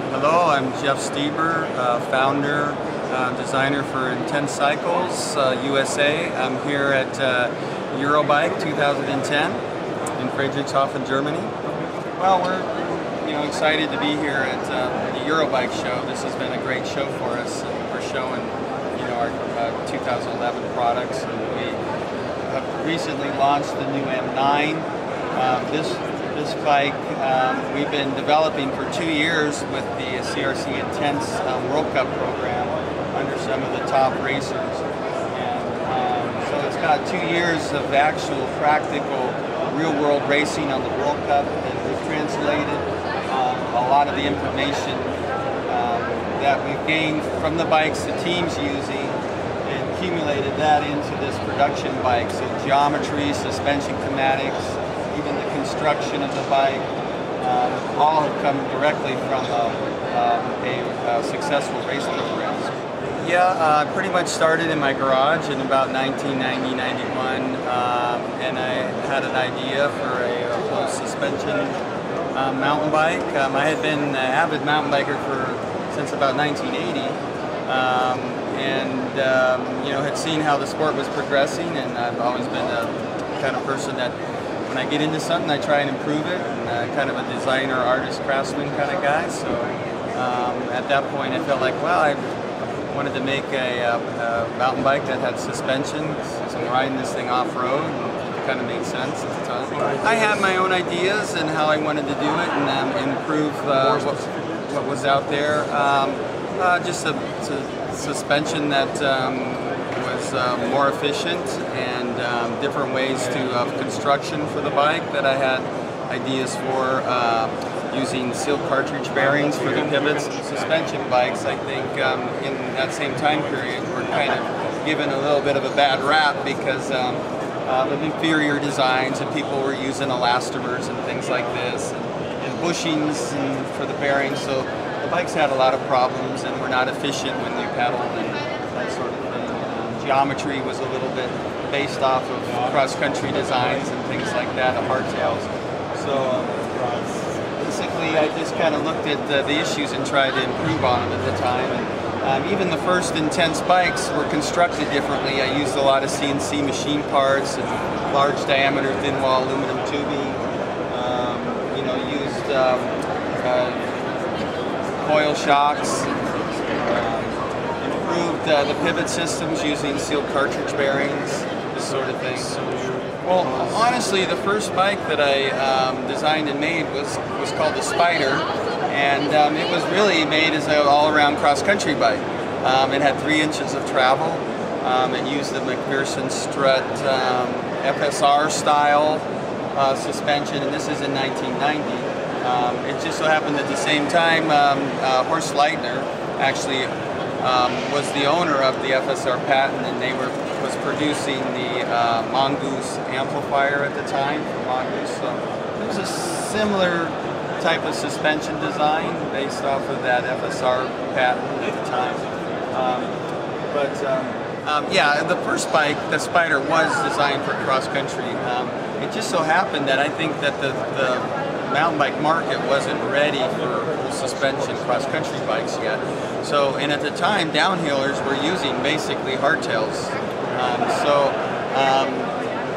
Hello, I'm Jeff Steber, founder, designer for Intense Cycles USA. I'm here at Eurobike 2010 in Friedrichshafen, Germany. Well, we're excited to be here at the Eurobike show. This has been a great show for us. We're showing our 2011 products, and we have recently launched the new M9. This bike we've been developing for 2 years with the CRC Intense World Cup program under some of the top racers. And so it's got 2 years of actual practical real-world racing on the World Cup, and we've translated a lot of the information that we've gained from the bikes the team's using and accumulated that into this production bike. So geometry, suspension kinematics, even the construction of the bike, all have come directly from a successful race program. Yeah, I pretty much started in my garage in about 1990-91, and I had an idea for a full suspension mountain bike. I had been an avid mountain biker since about 1980, and had seen how the sport was progressing, and I've always been the kind of person that when I get into something, I try and improve it, and kind of a designer, artist, craftsman kind of guy. So at that point, I felt like, well, I wanted to make a mountain bike that had suspension, so I'm riding this thing off-road, and it kind of made sense at the time. I had my own ideas and how I wanted to do it and improve what was out there. Just a suspension that was more efficient, and different ways of construction for the bike that I had ideas for, using sealed cartridge bearings for the pivots. Suspension bikes, I think, in that same time period were kind of given a little bit of a bad rap because of inferior designs, and people were using elastomers and things like this, and bushings for the bearings. So the bikes had a lot of problems and were not efficient when you pedaled and that sort of thing. Geometry was a little bit based off of cross-country designs and things like that, of hardtails. So basically, I just kind of looked at the issues and tried to improve on them at the time. And even the first Intense bikes were constructed differently. I used a lot of CNC machine parts and large diameter thin wall aluminum tubing. Used coil shocks. Improved the pivot systems using sealed cartridge bearings, this sort of thing. Well, honestly, the first bike that I designed and made was called the Spider, and it was really made as an all-around cross-country bike. It had 3 inches of travel. It used the McPherson strut FSR style suspension, and this is in 1990. It just so happened at the same time Horst Leitner actually was the owner of the FSR patent, and was producing the Mongoose amplifier at the time for Mongoose. So it was a similar type of suspension design based off of that FSR patent at the time. Yeah, the first bike, the Spider, was designed for cross-country. It just so happened that I think that the mountain bike market wasn't ready for full suspension cross-country bikes yet. So, and at the time, downhillers were using basically hardtails.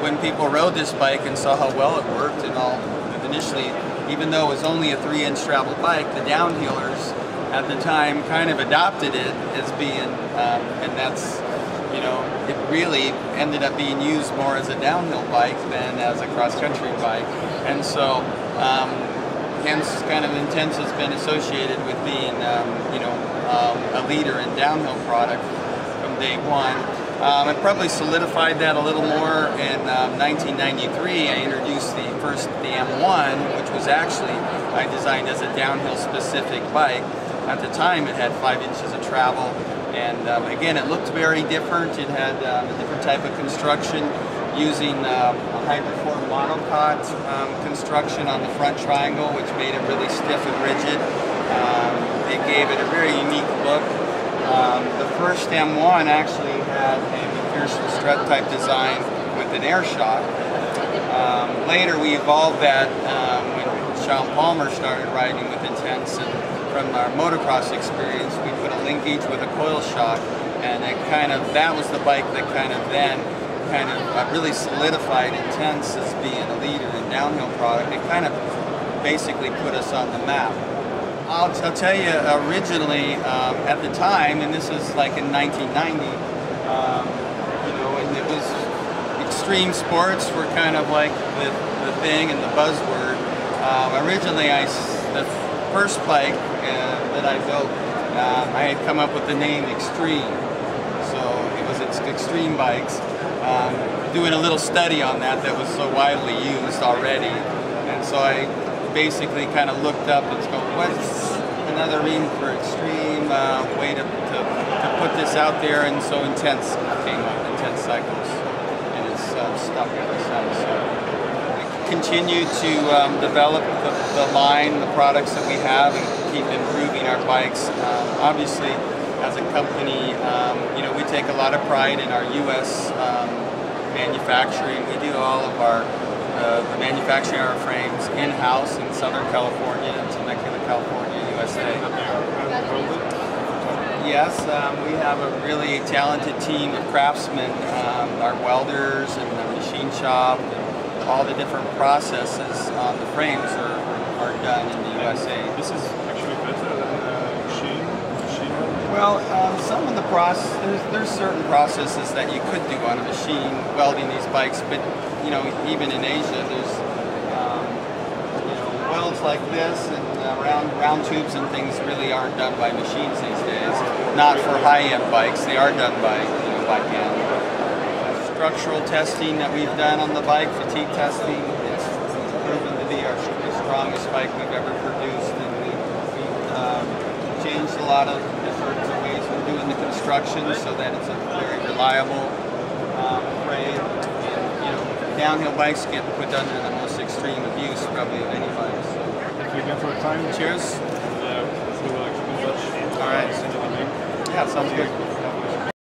When people rode this bike and saw how well it worked and all, initially, even though it was only a 3-inch travel bike, the downhillers at the time kind of adopted it as being, and that's, it really ended up being used more as a downhill bike than as a cross-country bike. And so, hence kind of Intense has been associated with being, a leader in downhill product from day one. I probably solidified that a little more in 1993. I introduced the M1, which was actually, I designed as a downhill specific bike. At the time, it had 5 inches of travel, and again, it looked very different. It had a different type of construction, using a hydroform monocot construction on the front triangle, which made it really stiff and rigid. It gave it a very unique look. The first M1 actually had a McPherson strut type design with an air shock. Later we evolved that when Sean Palmer started riding with Intense, and from our motocross experience, we put a linkage with a coil shock, and that was the bike that then really solidified Intense as being a leader in downhill product. It kind of basically put us on the map. I'll tell you, originally at the time, and this is like in 1990, and it was extreme sports were kind of like the thing and the buzzword. Originally, the first bike that I built, I had come up with the name Extreme. So it was Extreme Bikes. Doing a little study on that was so widely used already, and so I basically kind of looked up and go, what's another meaning for extreme way to put this out there? And so Intense came up, Intense Cycles, and it's stuck ever since. So we continue to develop the line, the products that we have, and keep improving our bikes. Obviously, as a company, we take a lot of pride in our U.S. Manufacturing. We do all of the manufacturing of our frames in-house in Southern California, in Temecula, California, USA. Yes, we have a really talented team of craftsmen, our welders and the machine shop, and all the different processes on the frames are done in the USA. This is actually better than machine. Well, some of the there's certain processes that you could do on a machine welding these bikes, but even in Asia, there's welds like this and round tubes and things really aren't done by machines these days. Not for high-end bikes; they are done by hand. Structural testing that we've done on the bike, fatigue testing, it's proven to be our strongest bike we've ever produced, and we've changed a lot of different ways we're doing the construction so that it's a very reliable frame. And, downhill bikes get put under the most extreme abuse probably of any bikes. So. Thank you again for the time. Cheers. We will actually be in touch. All right. Yeah, sounds good.